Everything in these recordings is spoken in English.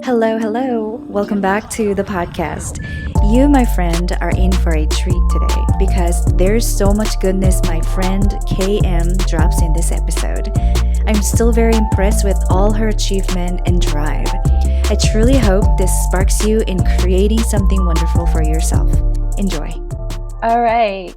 Hello, hello. Welcome back to the podcast. You, my friend, are in for a treat today because there's so much goodness my friend KM drops in this episode. I'm still very impressed with all her achievement and drive. I truly hope this sparks you in creating something wonderful for yourself. Enjoy. All right.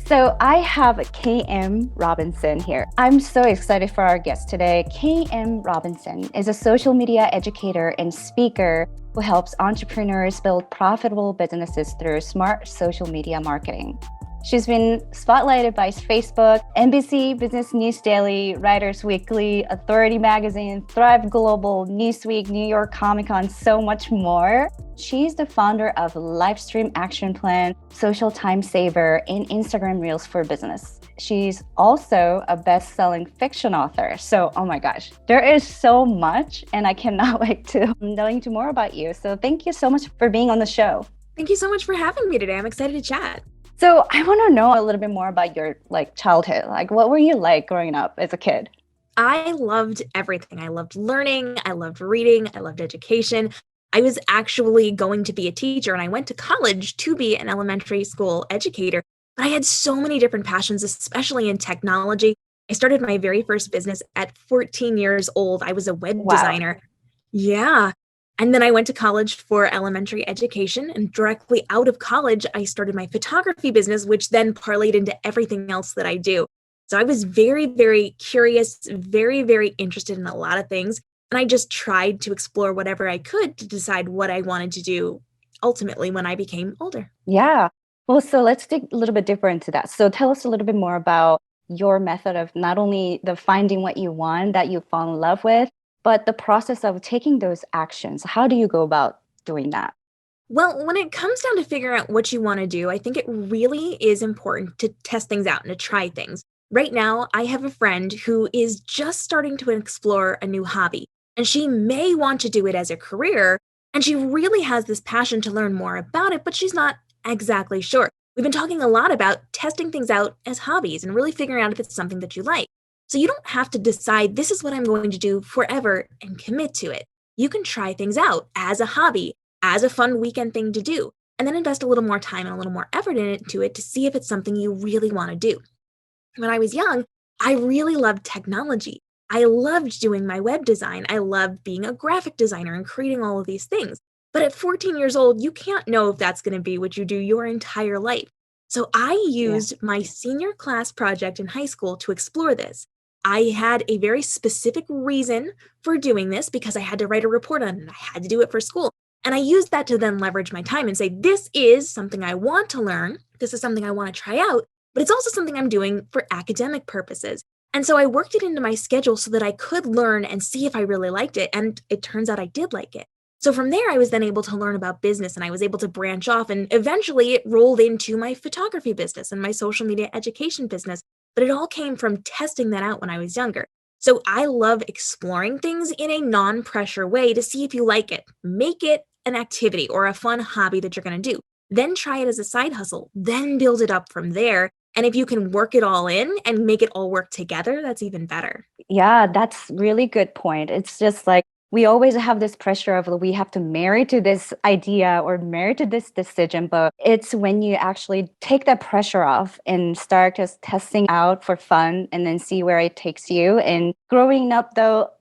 So I have KM Robinson here. I'm so excited for our guest today. KM Robinson is a social media educator and speaker who helps entrepreneurs build profitable businesses through smart social media marketing. She's been spotlighted by Facebook, NBC Business News Daily, Writers Weekly, Authority Magazine, Thrive Global, Newsweek, New York Comic Con, so much more. She's the founder of Livestream Action Plan, Social Time Saver, and Instagram Reels for Business. She's also a best-selling fiction author. So, oh my gosh, there is so much, and I cannot wait to knowing more about you. So thank you so much for being on the show. Thank you so much for having me today. I'm excited to chat. So I want to know a little bit more about your childhood. What were you like growing up as a kid? I loved everything. I loved learning. I loved reading. I loved education. I was actually going to be a teacher and I went to college to be an elementary school educator. But I had so many different passions, especially in technology. I started my very first business at 14 years old. I was a web designer. Yeah. And then I went to college for elementary education, and directly out of college, I started my photography business, which then parlayed into everything else that I do. So I was very, very curious, very, very interested in a lot of things. And I just tried to explore whatever I could to decide what I wanted to do ultimately when I became older. Yeah. Well, so let's dig a little bit deeper into that. So tell us a little bit more about your method of not only the finding what you want that you fall in love with, but the process of taking those actions. How do you go about doing that? Well, when it comes down to figuring out what you want to do, I think it really is important to test things out and to try things. Right now, I have a friend who is just starting to explore a new hobby, and she may want to do it as a career, and she really has this passion to learn more about it, but she's not exactly sure. We've been talking a lot about testing things out as hobbies and really figuring out if it's something that you like. So you don't have to decide this is what I'm going to do forever and commit to it. You can try things out as a hobby, as a fun weekend thing to do, and then invest a little more time and a little more effort into it to see if it's something you really want to do. When I was young, I really loved technology. I loved doing my web design. I loved being a graphic designer and creating all of these things. But at 14 years old, you can't know if that's going to be what you do your entire life. So I used my senior class project in high school to explore this. I had a very specific reason for doing this because I had to write a report on it. I had to do it for school. And I used that to then leverage my time and say, this is something I want to learn. This is something I want to try out, but it's also something I'm doing for academic purposes. And so I worked it into my schedule so that I could learn and see if I really liked it. And it turns out I did like it. So from there, I was then able to learn about business and I was able to branch off. And eventually it rolled into my photography business and my social media education business. But it all came from testing that out when I was younger. So I love exploring things in a non-pressure way to see if you like it. Make it an activity or a fun hobby that you're going to do. Then try it as a side hustle. Then build it up from there. And if you can work it all in and make it all work together, that's even better. Yeah, that's really good point. It's just like we always have this pressure of we have to marry to this idea or marry to this decision, but it's when you actually take that pressure off and start just testing out for fun and then see where it takes you. And growing up though,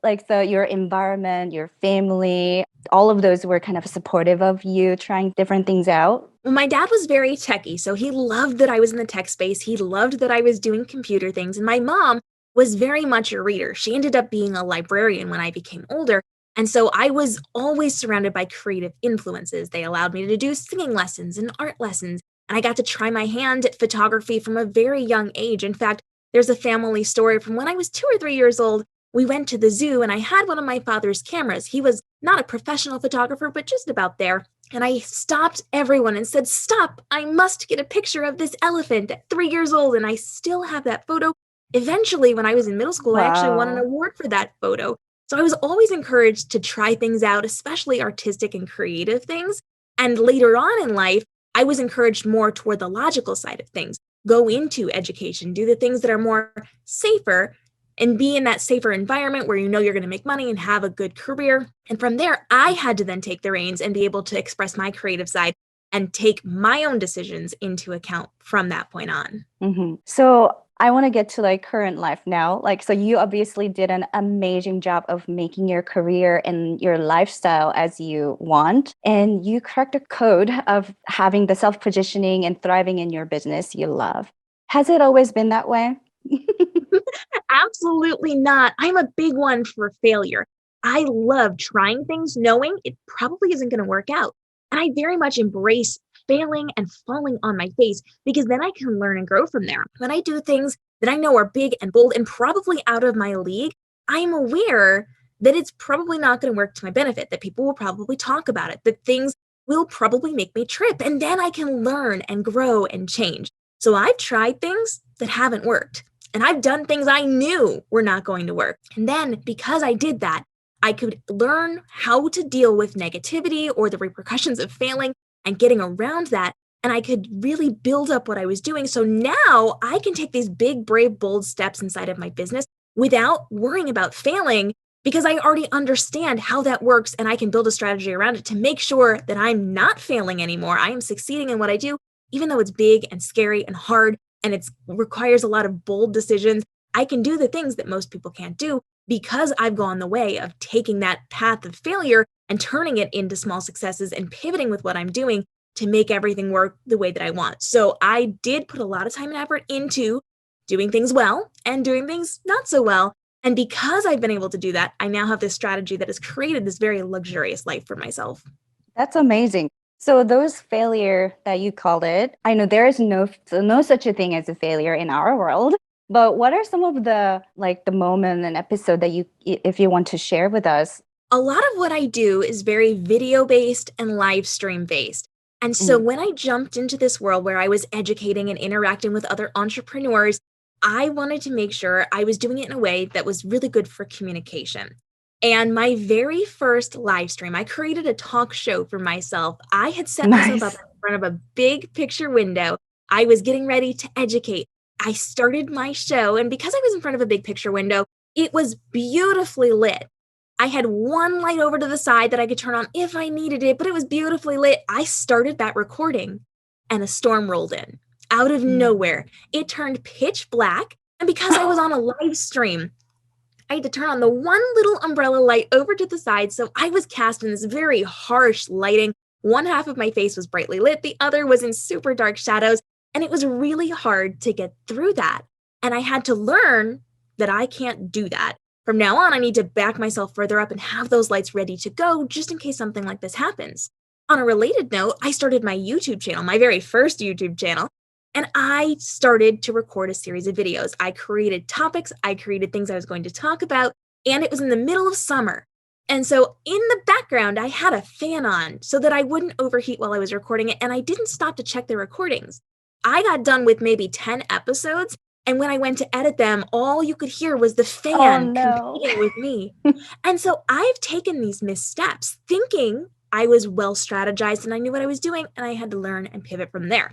your environment, your family, all of those were kind of supportive of you trying different things out. Well, my dad was very techie, so he loved that I was in the tech space. He loved that I was doing computer things. And my mom was very much a reader. She ended up being a librarian when I became older. And so I was always surrounded by creative influences. They allowed me to do singing lessons and art lessons. And I got to try my hand at photography from a very young age. In fact, there's a family story from when I was 2 or 3 years old. We went to the zoo and I had one of my father's cameras. He was not a professional photographer, but just about there. And I stopped everyone and said, stop, I must get a picture of this elephant at 3 years old. And I still have that photo. Eventually, when I was in middle school, I actually won an award for that photo. So I was always encouraged to try things out, especially artistic and creative things. And later on in life, I was encouraged more toward the logical side of things. Go into education, do the things that are more safer, and be in that safer environment where you know you're going to make money and have a good career. And from there, I had to then take the reins and be able to express my creative side and take my own decisions into account from that point on. So I want to get to like current life now. Like, so you obviously did an amazing job of making your career and your lifestyle as you want. And you cracked the code of having the self-positioning and thriving in your business you love. Has it always been that way? Absolutely not. I'm a big one for failure. I love trying things knowing it probably isn't going to work out. And I very much embrace failing and falling on my face because then I can learn and grow from there. When I do things that I know are big and bold and probably out of my league, I'm aware that it's probably not going to work to my benefit, that people will probably talk about it, that things will probably make me trip. And then I can learn and grow and change. So I've tried things that haven't worked. And I've done things I knew were not going to work. And then because I did that, I could learn how to deal with negativity or the repercussions of failing and getting around that. And I could really build up what I was doing. So now I can take these big, brave, bold steps inside of my business without worrying about failing because I already understand how that works and I can build a strategy around it to make sure that I'm not failing anymore. I am succeeding in what I do, even though it's big and scary and hard and it requires a lot of bold decisions. I can do the things that most people can't do because I've gone the way of taking that path of failure and turning it into small successes and pivoting with what I'm doing to make everything work the way that I want. So I did put a lot of time and effort into doing things well and doing things not so well. And because I've been able to do that, I now have this strategy that has created this very luxurious life for myself. That's amazing. So those failure that you called it, I know there is no such a thing as a failure in our world. But what are some of the moment and episode that if you want to share with us? A lot of what I do is very video based and live stream based. And so when I jumped into this world where I was educating and interacting with other entrepreneurs, I wanted to make sure I was doing it in a way that was really good for communication. And my very first live stream, I created a talk show for myself. I had set myself up in front of a big picture window. I was getting ready to educate. I started my show, and because I was in front of a big picture window, it was beautifully lit. I had one light over to the side that I could turn on if I needed it, but it was beautifully lit. I started that recording, and a storm rolled in out of nowhere. It turned pitch black, and because I was on a live stream, I had to turn on the one little umbrella light over to the side, so I was cast in this very harsh lighting. One half of my face was brightly lit, the other was in super dark shadows. And it was really hard to get through that. And I had to learn that I can't do that. From now on, I need to back myself further up and have those lights ready to go just in case something like this happens. On a related note, I started my YouTube channel, my very first YouTube channel, and I started to record a series of videos. I created topics, I created things I was going to talk about, and it was in the middle of summer. And so in the background, I had a fan on so that I wouldn't overheat while I was recording it, and I didn't stop to check the recordings. I got done with maybe 10 episodes, and when I went to edit them, all you could hear was the fan competing with me. And so I've taken these missteps thinking I was well strategized and I knew what I was doing, and I had to learn and pivot from there.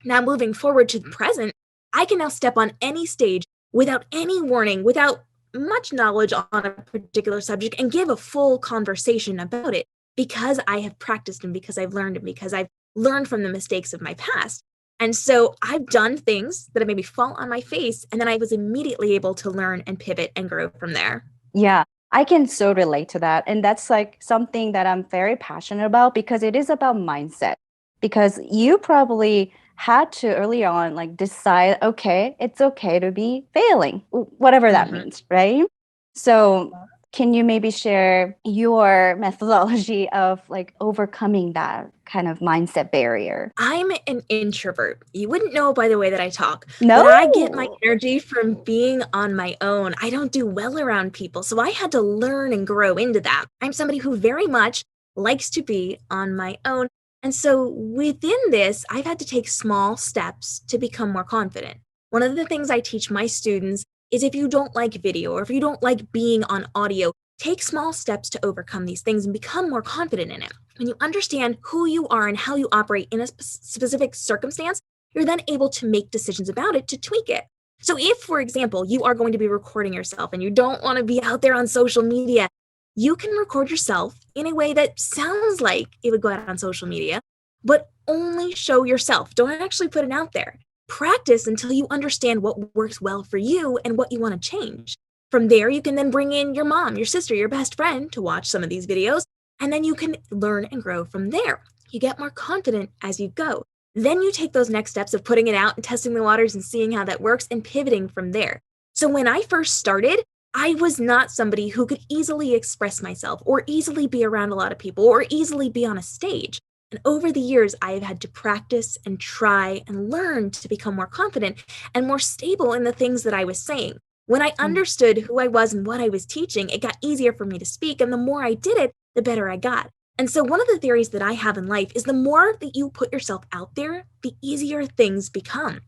Now moving forward to the present, I can now step on any stage without any warning, without much knowledge on a particular subject, and give a full conversation about it because I have practiced and because I've learned and because I've learned from the mistakes of my past. And so I've done things that maybe fall on my face, and then I was immediately able to learn and pivot and grow from there. Yeah, I can so relate to that. And that's like something that I'm very passionate about because it is about mindset. Because you probably had to early on decide, okay, it's okay to be failing, whatever that means, right? So can you maybe share your methodology of overcoming that kind of mindset barrier? I'm an introvert. You wouldn't know by the way that I talk. No. But I get my energy from being on my own. I don't do well around people. So I had to learn and grow into that. I'm somebody who very much likes to be on my own. And so within this, I've had to take small steps to become more confident. One of the things I teach my students is if you don't like video or if you don't like being on audio, take small steps to overcome these things and become more confident in it. When you understand who you are and how you operate in a specific circumstance, you're then able to make decisions about it to tweak it. So if, for example, you are going to be recording yourself and you don't want to be out there on social media, you can record yourself in a way that sounds like it would go out on social media, but only show yourself. Don't actually put it out there. Practice until you understand what works well for you and what you want to change. From there, you can then bring in your mom, your sister, your best friend to watch some of these videos, and then you can learn and grow from there. You get more confident as you go. Then you take those next steps of putting it out and testing the waters and seeing how that works and pivoting from there. So when I first started, I was not somebody who could easily express myself or easily be around a lot of people or easily be on a stage. And over the years, I have had to practice and try and learn to become more confident and more stable in the things that I was saying. When I understood who I was and what I was teaching, it got easier for me to speak. And the more I did it, the better I got. And so one of the theories that I have in life is the more that you put yourself out there, the easier things become.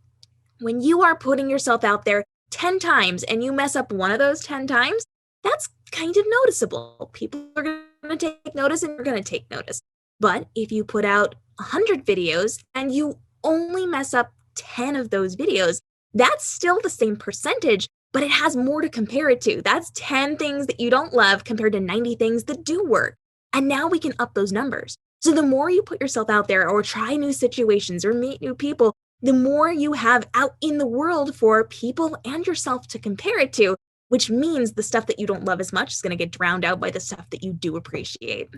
When you are putting yourself out there 10 times and you mess up one of those 10 times, that's kind of noticeable. People are going to take notice and you're going to take notice. But if you put out 100 videos and you only mess up 10 of those videos, that's still the same percentage, but it has more to compare it to. That's 10 things that you don't love compared to 90 things that do work. And now we can up those numbers. So the more you put yourself out there or try new situations or meet new people, the more you have out in the world for people and yourself to compare it to, which means the stuff that you don't love as much is going to get drowned out by the stuff that you do appreciate.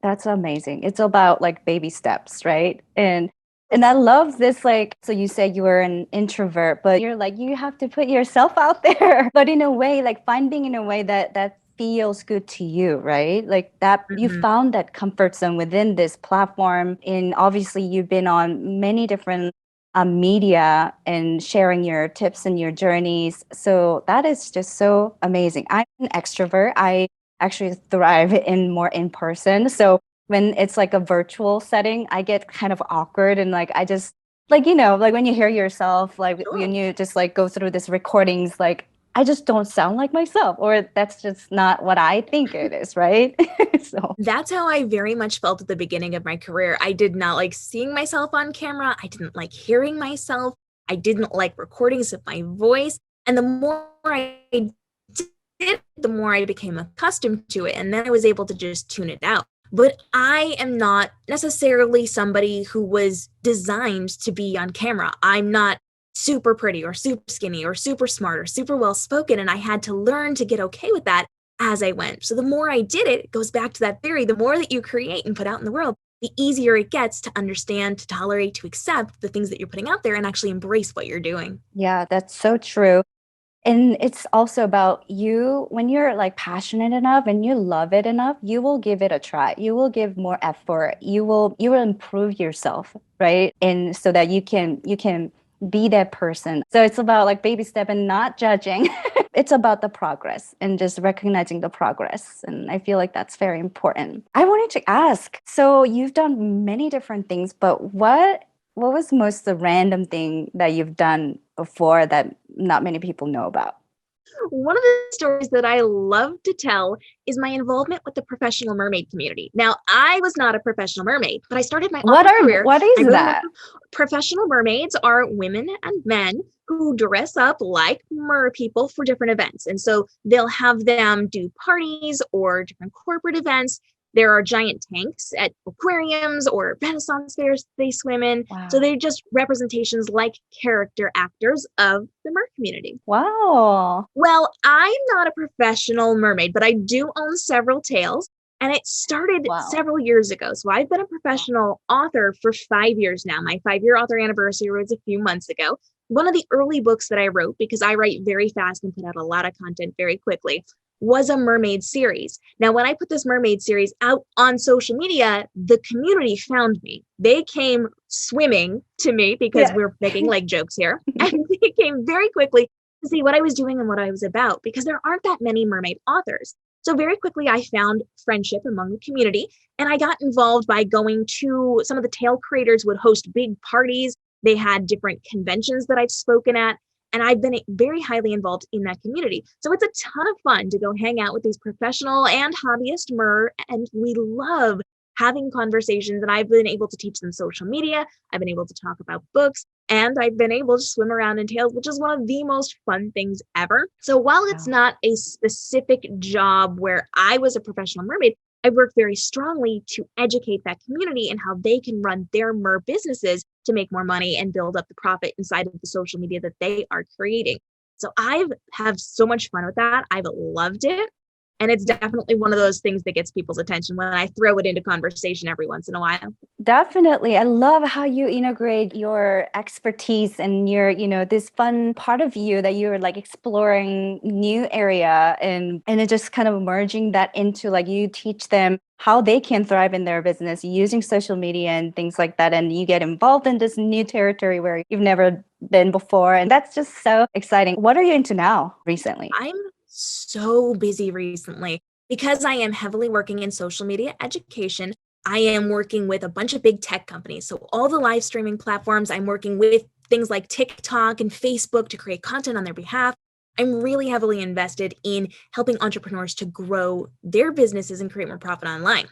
That's amazing. It's about like baby steps, right? And I love this, like, so you said you were an introvert, but you're like, you have to put yourself out there, but in a way, like finding in a way that feels good to you, right? Like that you found that comfort zone within this platform. And obviously you've been on many different media and sharing your tips and your journeys. So that is just so amazing. I'm an extrovert. I actually thrive in more in person. So when it's like a virtual setting, I get kind of awkward and like I just like, like when you hear yourself, like when you just like go through this recordings, like I just don't sound like myself, or that's just not what I think it is, right? So that's how I very much felt at the beginning of my career. I did not like seeing myself on camera. I didn't like hearing myself. I didn't like recordings of my voice. And the more I did, the more I became accustomed to it. And then I was able to just tune it out. But I am not necessarily somebody who was designed to be on camera. I'm not super pretty or super skinny or super smart or super well spoken. And I had to learn to get okay with that as I went. So the more I did it, it goes back to that theory, the more that you create and put out in the world, the easier it gets to understand, to tolerate, to accept the things that you're putting out there and actually embrace what you're doing. Yeah, that's so true. And it's also about you, when you're like passionate enough and you love it enough, you will give it a try. You will give more effort. You will improve yourself, right? And so that you can be that person. So it's about like baby step and not judging. It's about the progress and just recognizing the progress. And I feel like that's very important. I wanted to ask, so you've done many different things, but what was most the random thing that you've done before that not many people know about? One of the stories that I love to tell is my involvement with the professional mermaid community. Now, I was not a professional mermaid, but I started my career. What is that? Professional mermaids are women and men who dress up like mer people for different events. And so they'll have them do parties or different corporate events. There are giant tanks at aquariums or Renaissance fairs they swim in. Wow. So they're just representations like character actors of the mer community. Wow. Well, I'm not a professional mermaid, but I do own several tails. And it started several years ago. So I've been a professional author for 5 years now. My 5-year author anniversary was a few months ago. One of the early books that I wrote, because I write very fast and put out a lot of content very quickly, was a mermaid series. Now, when I put this mermaid series out on social media, the community found me. They came swimming to me because we're making leg jokes here. And they came very quickly to see what I was doing and what I was about, because there aren't that many mermaid authors. So very quickly, I found friendship among the community, and I got involved by going to some of the tale creators would host big parties. They had different conventions that I've spoken at, and I've been very highly involved in that community. So it's a ton of fun to go hang out with these professional and hobbyist mer, and we love having conversations, and I've been able to teach them social media. I've been able to talk about books, and I've been able to swim around in tails, which is one of the most fun things ever. So while it's Wow. not a specific job where I was a professional mermaid, I work very strongly to educate that community and how they can run their mer businesses to make more money and build up the profit inside of the social media that they are creating. So I've had so much fun with that. I've loved it. And it's definitely one of those things that gets people's attention when I throw it into conversation every once in a while. Definitely. I love how you integrate your expertise and your, this fun part of you that you're like exploring new area and it just kind of merging that into like you teach them how they can thrive in their business using social media and things like that. And you get involved in this new territory where you've never been before. And that's just so exciting. What are you into now recently? I'm so busy recently because I am heavily working in social media education. I am working with a bunch of big tech companies. So, all the live streaming platforms, I'm working with things like TikTok and Facebook to create content on their behalf. I'm really heavily invested in helping entrepreneurs to grow their businesses and create more profit online.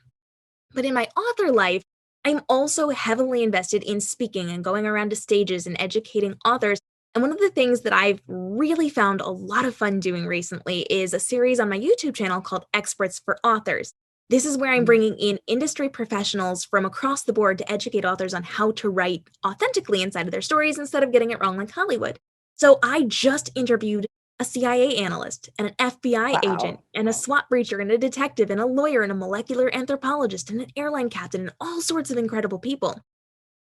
But in my author life, I'm also heavily invested in speaking and going around to stages and educating authors. And one of the things that I've really found a lot of fun doing recently is a series on my YouTube channel called Experts for Authors. This is where I'm bringing in industry professionals from across the board to educate authors on how to write authentically inside of their stories instead of getting it wrong like Hollywood. So I just interviewed a CIA analyst and an FBI agent Wow. and a SWAT breacher and a detective and a lawyer and a molecular anthropologist and an airline captain and all sorts of incredible people.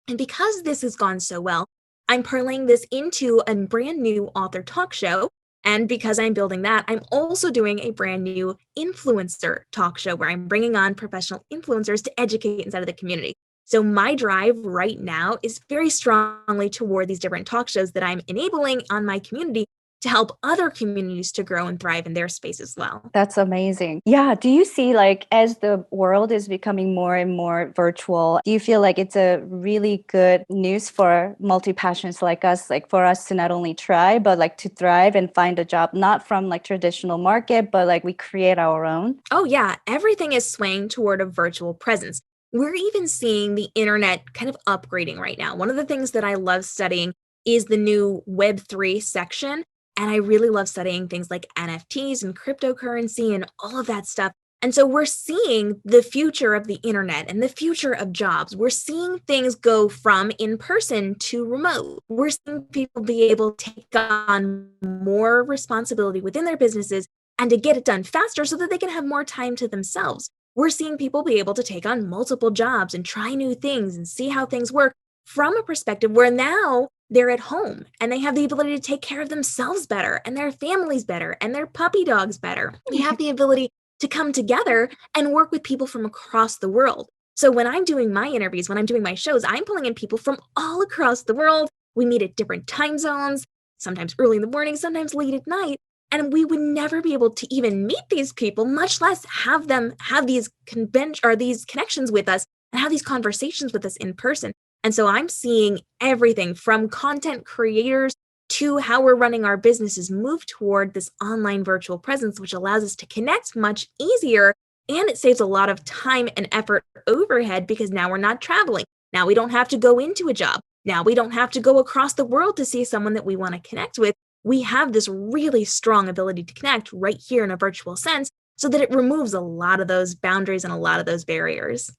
And because this has gone so well, I'm parlaying this into a brand new author talk show. And because I'm building that, I'm also doing a brand new influencer talk show where I'm bringing on professional influencers to educate inside of the community. So my drive right now is very strongly toward these different talk shows that I'm enabling on my community to help other communities to grow and thrive in their space as well. That's amazing. Yeah. Do you see like as the world is becoming more and more virtual, do you feel like it's a really good news for multi-passions like us, like for us to not only try, but like to thrive and find a job, not from like traditional market, but like we create our own? Oh, yeah, everything is swaying toward a virtual presence. We're even seeing the internet kind of upgrading right now. One of the things that I love studying is the new Web3 section. And I really love studying things like NFTs and cryptocurrency and all of that stuff. And so we're seeing the future of the internet and the future of jobs. We're seeing things go from in person to remote. We're seeing people be able to take on more responsibility within their businesses and to get it done faster so that they can have more time to themselves. We're seeing people be able to take on multiple jobs and try new things and see how things work from a perspective where now they're at home and they have the ability to take care of themselves better and their families better and their puppy dogs better. They have the ability to come together and work with people from across the world. So when I'm doing my interviews, when I'm doing my shows, I'm pulling in people from all across the world. We meet at different time zones, sometimes early in the morning, sometimes late at night. And we would never be able to even meet these people, much less have them have these convention or these connections with us and have these conversations with us in person. And so I'm seeing everything from content creators to how we're running our businesses move toward this online virtual presence, which allows us to connect much easier. And it saves a lot of time and effort overhead because now we're not traveling. Now we don't have to go into a job. Now we don't have to go across the world to see someone that we want to connect with. We have this really strong ability to connect right here in a virtual sense so that it removes a lot of those boundaries and a lot of those barriers.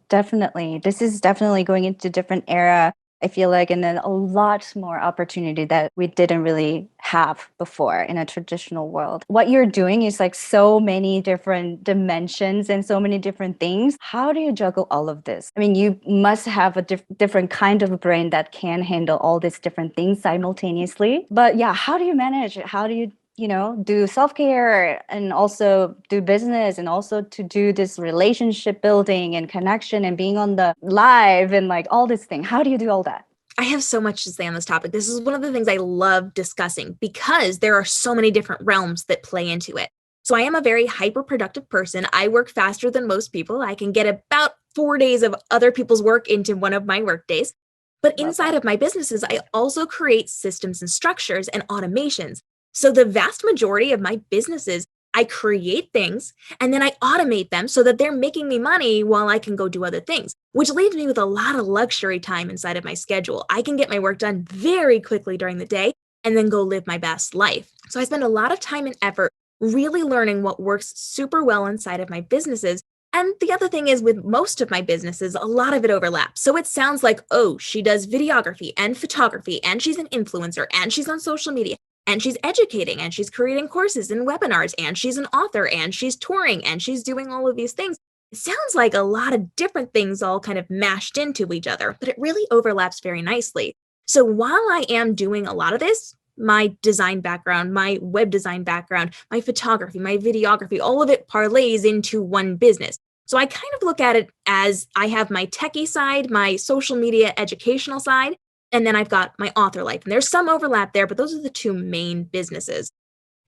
Definitely. This is definitely going into a different era, I feel like, and then a lot more opportunity that we didn't really have before in a traditional world. What you're doing is like so many different dimensions and so many different things. How do you juggle all of this? I mean, you must have a different kind of brain that can handle all these different things simultaneously. But yeah, how do you manage it? How do you do self-care and also do business and also to do this relationship building and connection and being on the live and like all this thing? How do you do all that? I have so much to say on this topic. This is one of the things I love discussing because there are so many different realms that play into it. So I am a very hyper productive person. I work faster than most people. I can get about 4 days of other people's work into one of my work days. But Love inside that. of my businesses, I also create systems and structures and automations. So the vast majority of my businesses I create things and then I automate them so that they're making me money while I can go do other things, which leaves me with a lot of luxury time inside of my schedule. I can get my work done very quickly during the day and then go live my best life. So I spend a lot of time and effort really learning what works super well inside of my businesses. And the other thing is, with most of my businesses, a lot of it overlaps. So it sounds like, oh, she does videography and photography, and she's an influencer, and she's on social media, and she's educating, and she's creating courses and webinars, and she's an author, and she's touring, and she's doing all of these things. It sounds like a lot of different things all kind of mashed into each other, but it really overlaps very nicely. So while I am doing a lot of this, my design background, my web design background, my photography, my videography, all of it parlays into one business. So I kind of look at it as I have my techie side, my social media educational side, and then I've got my author life. And there's some overlap there, but those are the two main businesses.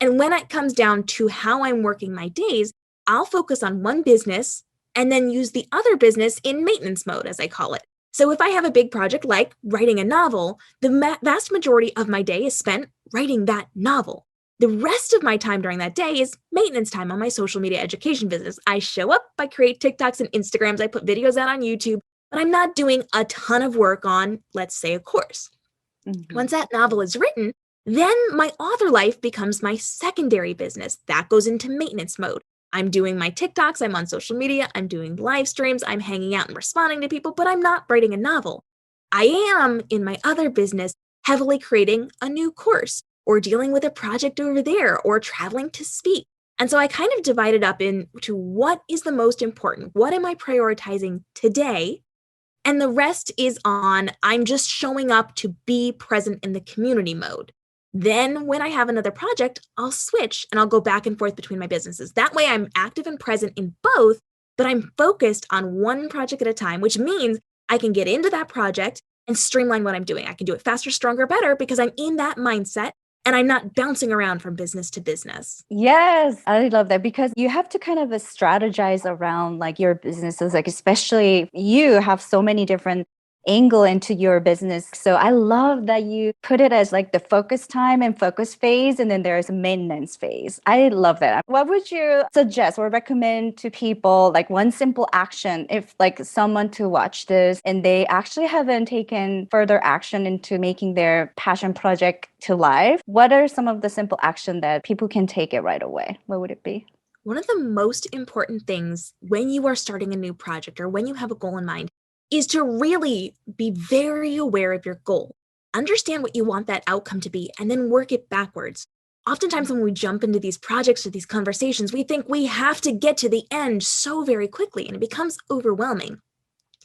And when it comes down to how I'm working my days, I'll focus on one business and then use the other business in maintenance mode, as I call it. So if I have a big project like writing a novel, the vast majority of my day is spent writing that novel. The rest of my time during that day is maintenance time on my social media education business. I show up, I create TikToks and Instagrams, I put videos out on YouTube, but I'm not doing a ton of work on, let's say, a course. Once that novel is written, then my author life becomes my secondary business. That goes into maintenance mode. I'm doing my TikToks, I'm on social media, I'm doing live streams, I'm hanging out and responding to people, but I'm not writing a novel. I am, in my other business, heavily creating a new course or dealing with a project over there or traveling to speak. And so I kind of divide it up into what is the most important? What am I prioritizing today? And the rest is on, I'm just showing up to be present in the community mode. Then when I have another project, I'll switch and I'll go back and forth between my businesses. That way I'm active and present in both, but I'm focused on one project at a time, which means I can get into that project and streamline what I'm doing. I can do it faster, stronger, better because I'm in that mindset and I'm not bouncing around from business to business. Yes, I love that because you have to kind of strategize around like your businesses, like especially you have so many different angle into your business. So I love that you put it as like the focus time and focus phase, and then there's a maintenance phase. I love that. What would you suggest or recommend to people, like one simple action if like someone to watch this and they actually haven't taken further action into making their passion project to life? What are some of the simple action that people can take it right away? What would it be? One of the most important things when you are starting a new project or when you have a goal in mind is to really be very aware of your goal. Understand what you want that outcome to be, and then work it backwards. Oftentimes when we jump into these projects or these conversations, we think we have to get to the end so very quickly, and it becomes overwhelming.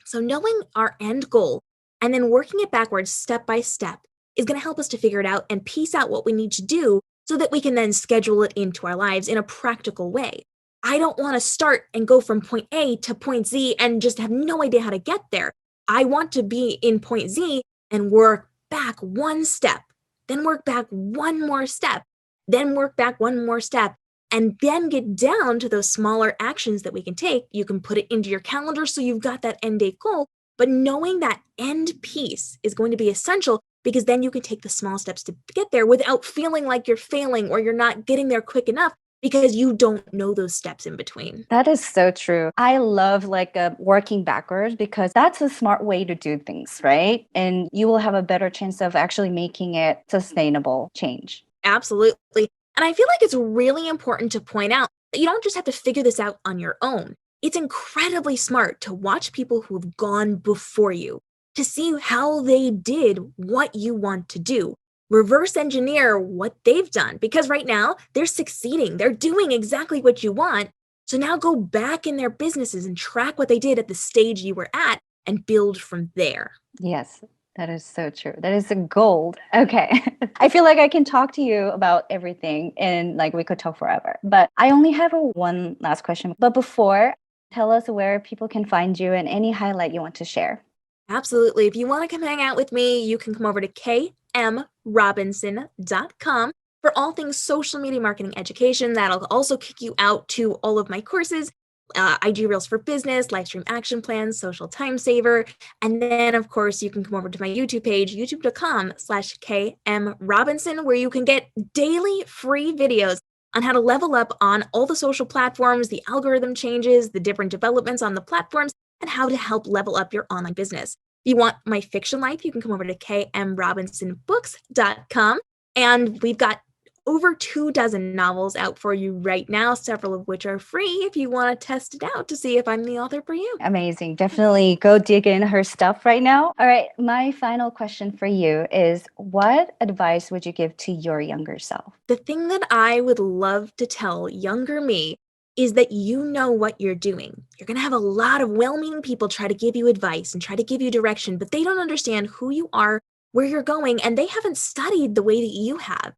So knowing our end goal and then working it backwards step by step is going to help us to figure it out and piece out what we need to do so that we can then schedule it into our lives in a practical way. I don't want to start and go from point A to point Z and just have no idea how to get there. I want to be in point Z and work back one step, then work back one more step, then work back one more step, and then get down to those smaller actions that we can take. You can put it into your calendar so you've got that end date goal, but knowing that end piece is going to be essential because then you can take the small steps to get there without feeling like you're failing or you're not getting there quick enough, because you don't know those steps in between. That is so true. I love like working backwards because that's a smart way to do things, right? And you will have a better chance of actually making it sustainable change. Absolutely. And I feel like it's really important to point out that you don't just have to figure this out on your own. It's incredibly smart to watch people who have gone before you, to see how they did what you want to do. Reverse engineer what they've done, because right now they're succeeding. They're doing exactly what you want. So now go back in their businesses and track what they did at the stage you were at and build from there. Yes, that is so true. That is a gold. Okay. I feel like I can talk to you about everything and like we could talk forever. But I only have one last question. But before, tell us where people can find you and any highlight you want to share. Absolutely. If you want to come hang out with me, you can come over to kmrobinson.com for all things social media marketing education. That'll also kick you out to all of my courses, IG Reels for Business, Livestream Action Plans, Social Time Saver. And then, of course, you can come over to my YouTube page, youtube.com/kmrobinson, where you can get daily free videos on how to level up on all the social platforms, the algorithm changes, the different developments on the platforms, and how to help level up your online business. If you want my fiction life, you can come over to kmrobinsonbooks.com. And we've got over 24 novels out for you right now, several of which are free if you want to test it out to see if I'm the author for you. Amazing. Definitely go dig in her stuff right now. All right. My final question for you is, what advice would you give to your younger self? The thing that I would love to tell younger me is that you know what you're doing. You're going to have a lot of well-meaning people try to give you advice and try to give you direction, but they don't understand who you are, where you're going, and they haven't studied the way that you have.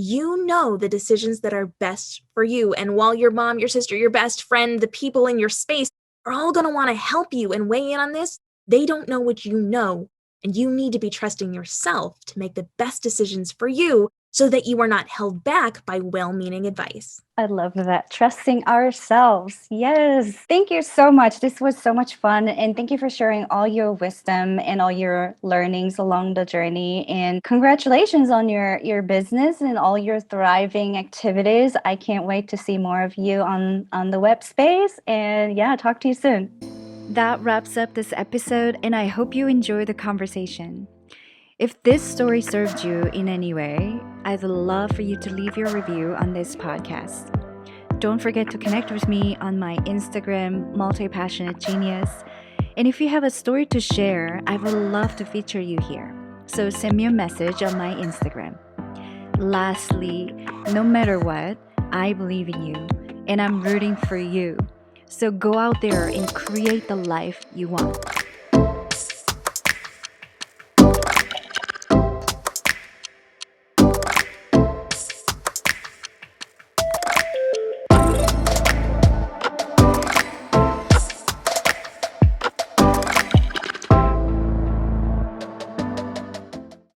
You know the decisions that are best for you. And while your mom, your sister, your best friend, the people in your space are all going to want to help you and weigh in on this, they don't know what you know. And you need to be trusting yourself to make the best decisions for you so that you are not held back by well-meaning advice. I love that. Trusting ourselves. Yes. Thank you so much. This was so much fun. And thank you for sharing all your wisdom and all your learnings along the journey. And congratulations on your business and all your thriving activities. I can't wait to see more of you on the web space. And yeah, talk to you soon. That wraps up this episode, and I hope you enjoy the conversation. If this story served you in any way, I'd love for you to leave your review on this podcast. Don't forget to connect with me on my Instagram, Multi-Passionate Genius. And if you have a story to share, I would love to feature you here. So send me a message on my Instagram. Lastly, no matter what, I believe in you and I'm rooting for you. So go out there and create the life you want.